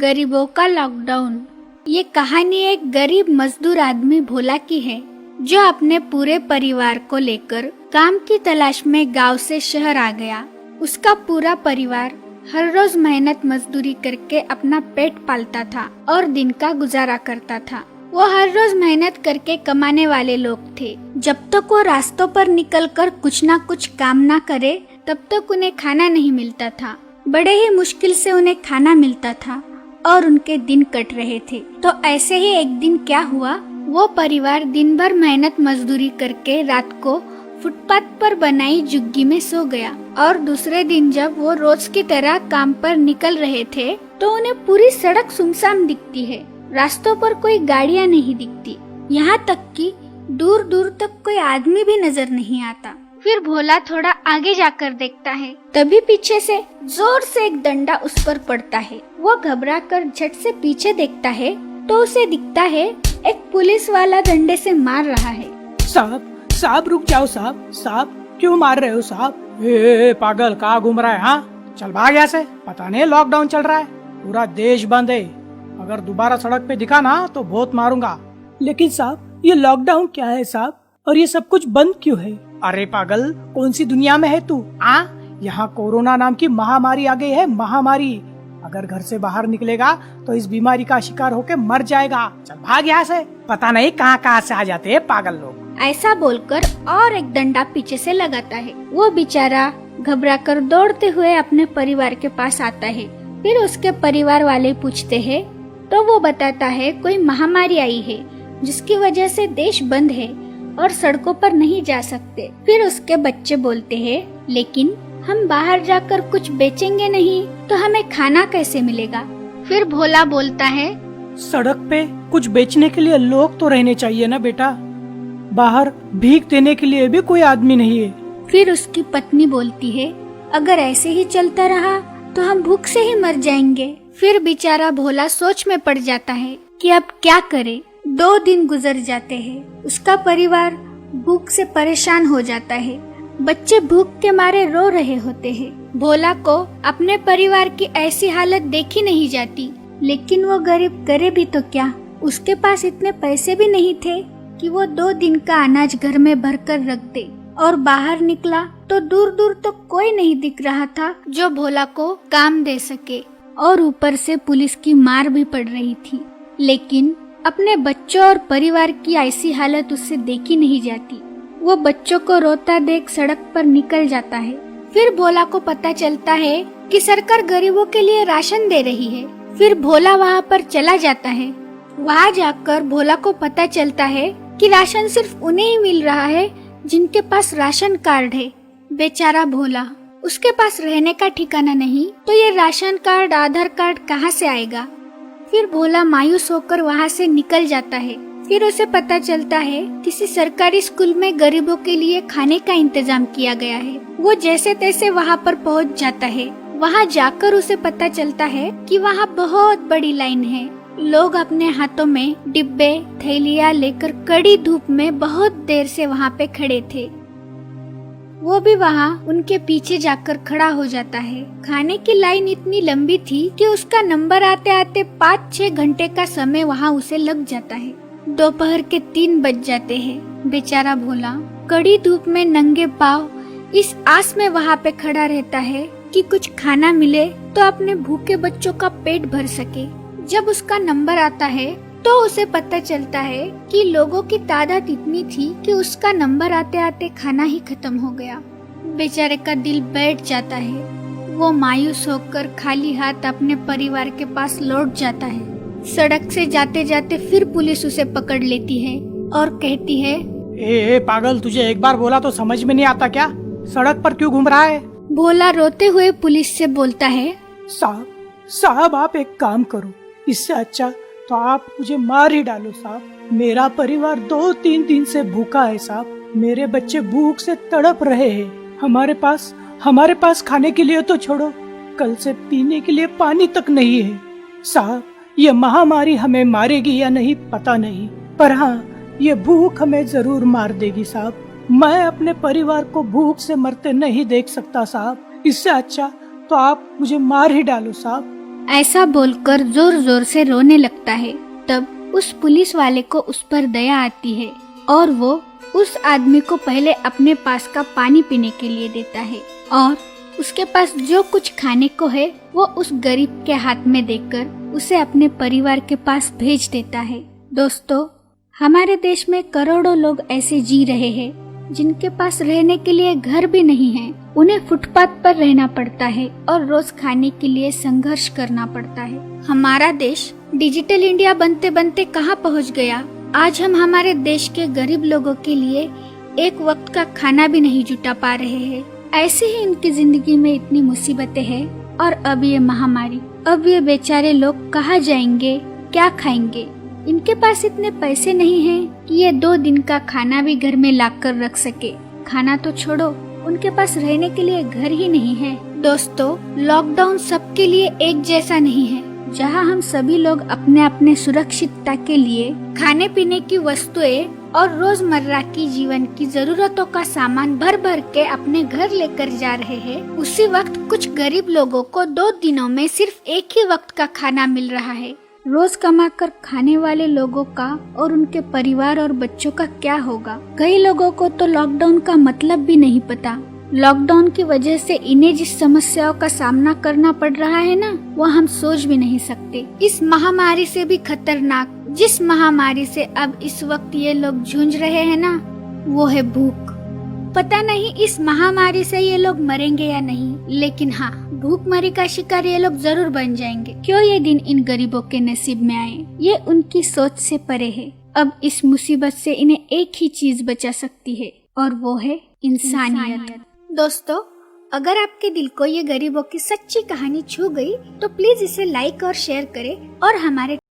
गरीबों का लॉकडाउन। ये कहानी एक गरीब मजदूर आदमी भोला की है जो अपने पूरे परिवार को लेकर काम की तलाश में गांव से शहर आ गया। उसका पूरा परिवार हर रोज मेहनत मजदूरी करके अपना पेट पालता था और दिन का गुजारा करता था। वो हर रोज मेहनत करके कमाने वाले लोग थे। जब तक वो रास्तों पर निकलकर कुछ ना कुछ काम ना करे तब तक उन्हें खाना नहीं मिलता था। बड़े ही मुश्किल से उन्हें खाना मिलता था और उनके दिन कट रहे थे। तो ऐसे ही एक दिन क्या हुआ, वो परिवार दिन भर मेहनत मजदूरी करके रात को फुटपाथ पर बनाई झुग्गी में सो गया और दूसरे दिन जब वो रोज की तरह काम पर निकल रहे थे तो उन्हें पूरी सड़क सुनसान दिखती है। रास्तों पर कोई गाड़ियां नहीं दिखती, यहाँ तक कि दूर दूर तक कोई आदमी भी नजर नहीं आता। फिर भोला थोड़ा आगे जाकर देखता है, तभी पीछे से जोर से एक डंडा उस पर पड़ता है। वो घबराकर झट से पीछे देखता है तो उसे दिखता है एक पुलिस वाला डंडे से मार रहा है। साहब रुक जाओ साहब क्यों मार रहे हो साहब? ए पागल, कहाँ घूम रहा है? हाँ चल भाग यहाँ से। पता नहीं लॉकडाउन चल रहा है, पूरा देश बंद है। अगर दोबारा सड़क पे दिखा ना तो बहुत मारूंगा। लेकिन साहब ये लॉकडाउन क्या है साहब, और ये सब कुछ बंद क्यों है? अरे पागल, कौन सी दुनिया में है तू? यहाँ कोरोना नाम की महामारी आ गई है, महामारी। अगर घर से बाहर निकलेगा तो इस बीमारी का शिकार होके मर जाएगा। चल भाग यहाँ से, पता नहीं कहाँ से आ जाते हैं पागल लोग। ऐसा बोलकर और एक डंडा पीछे से लगाता है। वो बेचारा घबराकर दौड़ते हुए अपने परिवार के पास आता है। फिर उसके परिवार वाले पूछते हैं तो वो बताता है कोई महामारी आई है जिसकी वजह से देश बंद है और सड़कों पर नहीं जा सकते। फिर उसके बच्चे बोलते हैं लेकिन हम बाहर जाकर कुछ बेचेंगे नहीं तो हमें खाना कैसे मिलेगा? फिर भोला बोलता है, सड़क पे कुछ बेचने के लिए लोग तो रहने चाहिए ना बेटा, बाहर भीख देने के लिए भी कोई आदमी नहीं है। फिर उसकी पत्नी बोलती है, अगर ऐसे ही चलता रहा तो हम भूख से ही मर जाएंगे। फिर बेचारा भोला सोच में पड़ जाता है कि अब क्या करे। 2 दिन गुजर जाते हैं। उसका परिवार भूख से परेशान हो जाता है। बच्चे भूख के मारे रो रहे होते हैं। भोला को अपने परिवार की ऐसी हालत देखी नहीं जाती, लेकिन वो गरीब करे भी तो क्या, उसके पास इतने पैसे भी नहीं थे कि वो 2 दिन का अनाज घर में भरकर रख दे। और बाहर निकला तो दूर दूर तो कोई नहीं दिख रहा था जो भोला को काम दे सके, और ऊपर से पुलिस की मार भी पड़ रही थी। लेकिन अपने बच्चों और परिवार की ऐसी हालत उससे देखी नहीं जाती। वो बच्चों को रोता देख सड़क पर निकल जाता है। फिर भोला को पता चलता है कि सरकार गरीबों के लिए राशन दे रही है। फिर भोला वहाँ पर चला जाता है। वहाँ जाकर भोला को पता चलता है कि राशन सिर्फ उन्हें ही मिल रहा है जिनके पास राशन कार्ड है। बेचारा भोला, उसके पास रहने का ठिकाना नहीं तो ये राशन कार्ड, आधार कार्ड कहाँ से आएगा? फिर भोला मायूस होकर वहाँ से निकल जाता है। फिर उसे पता चलता है किसी सरकारी स्कूल में गरीबों के लिए खाने का इंतजाम किया गया है। वो जैसे तैसे वहाँ पर पहुँच जाता है। वहाँ जाकर उसे पता चलता है कि वहाँ बहुत बड़ी लाइन है। लोग अपने हाथों में डिब्बे, थैलियाँ लेकर कड़ी धूप में बहुत देर से वहाँ पे खड़े थे। वो भी वहाँ उनके पीछे जाकर खड़ा हो जाता है। खाने की लाइन इतनी लंबी थी कि उसका नंबर आते आते 5-6 घंटे का समय वहाँ उसे लग जाता है। दोपहर के 3 बज जाते हैं। बेचारा भोला कड़ी धूप में नंगे पाँव इस आस में वहाँ पे खड़ा रहता है कि कुछ खाना मिले तो अपने भूखे बच्चों का पेट भर सके। जब उसका नंबर आता है तो उसे पता चलता है कि लोगों की तादाद इतनी थी कि उसका नंबर आते आते खाना ही खत्म हो गया। बेचारे का दिल बैठ जाता है। वो मायूस होकर खाली हाथ अपने परिवार के पास लौट जाता है। सड़क से जाते जाते फिर पुलिस उसे पकड़ लेती है और कहती है, ए पागल, तुझे एक बार बोला तो समझ में नहीं आता क्या? सड़क पर क्यों घूम रहा है? भोला रोते हुए पुलिस से बोलता है, साहब आप एक काम करो, इससे अच्छा तो आप मुझे मार ही डालो साहब। मेरा परिवार 2-3 दिन से भूखा है साहब। मेरे बच्चे भूख से तड़प रहे हैं। हमारे पास खाने के लिए तो छोड़ो, कल से पीने के लिए पानी तक नहीं है साहब। ये महामारी हमें मारेगी या नहीं पता नहीं, पर हाँ ये भूख हमें जरूर मार देगी साहब। मैं अपने परिवार को भूख से मरते नहीं देख सकता साहब। इससे अच्छा तो आप मुझे मार ही डालो साहब। ऐसा बोलकर जोर जोर से रोने लगता है। तब उस पुलिस वाले को उस पर दया आती है और वो उस आदमी को पहले अपने पास का पानी पीने के लिए देता है और उसके पास जो कुछ खाने को है वो उस गरीब के हाथ में देकर उसे अपने परिवार के पास भेज देता है। दोस्तों, हमारे देश में करोड़ों लोग ऐसे जी रहे हैं जिनके पास रहने के लिए घर भी नहीं है। उन्हें फुटपाथ पर रहना पड़ता है और रोज खाने के लिए संघर्ष करना पड़ता है। हमारा देश डिजिटल इंडिया बनते बनते कहाँ पहुँच गया। आज हम हमारे देश के गरीब लोगों के लिए एक वक्त का खाना भी नहीं जुटा पा रहे हैं। ऐसे ही इनकी जिंदगी में इतनी मुसीबतें हैं और अब ये महामारी। अब ये बेचारे लोग कहाँ जाएंगे, क्या खाएंगे। इनके पास इतने पैसे नहीं हैं कि ये 2 दिन का खाना भी घर में लाकर रख सके। खाना तो छोड़ो, उनके पास रहने के लिए घर ही नहीं है। दोस्तों, लॉकडाउन सबके लिए एक जैसा नहीं है। जहां हम सभी लोग अपने अपने सुरक्षितता के लिए खाने पीने की वस्तुएं और रोजमर्रा की जीवन की जरूरतों का सामान भर भर के अपने घर लेकर जा रहे हैं, उसी वक्त कुछ गरीब लोगों को 2 दिनों में सिर्फ एक ही वक्त का खाना मिल रहा है। रोज कमाकर खाने वाले लोगों का और उनके परिवार और बच्चों का क्या होगा। कई लोगों को तो लॉकडाउन का मतलब भी नहीं पता। लॉकडाउन की वजह से इन्हें जिस समस्याओं का सामना करना पड़ रहा है ना, वो हम सोच भी नहीं सकते। इस महामारी से भी खतरनाक जिस महामारी से अब इस वक्त ये लोग जूझ रहे हैं ना, वो है भूख। पता नहीं इस महामारी से ये लोग मरेंगे या नहीं, लेकिन हाँ, भूखमरी का शिकार ये लोग जरूर बन जाएंगे। क्यों ये दिन इन गरीबों के नसीब में आए, ये उनकी सोच से परे है। अब इस मुसीबत से इन्हें एक ही चीज बचा सकती है और वो है इंसानियत। दोस्तों, अगर आपके दिल को ये गरीबों की सच्ची कहानी छू गई तो प्लीज इसे लाइक और शेयर करें और हमारे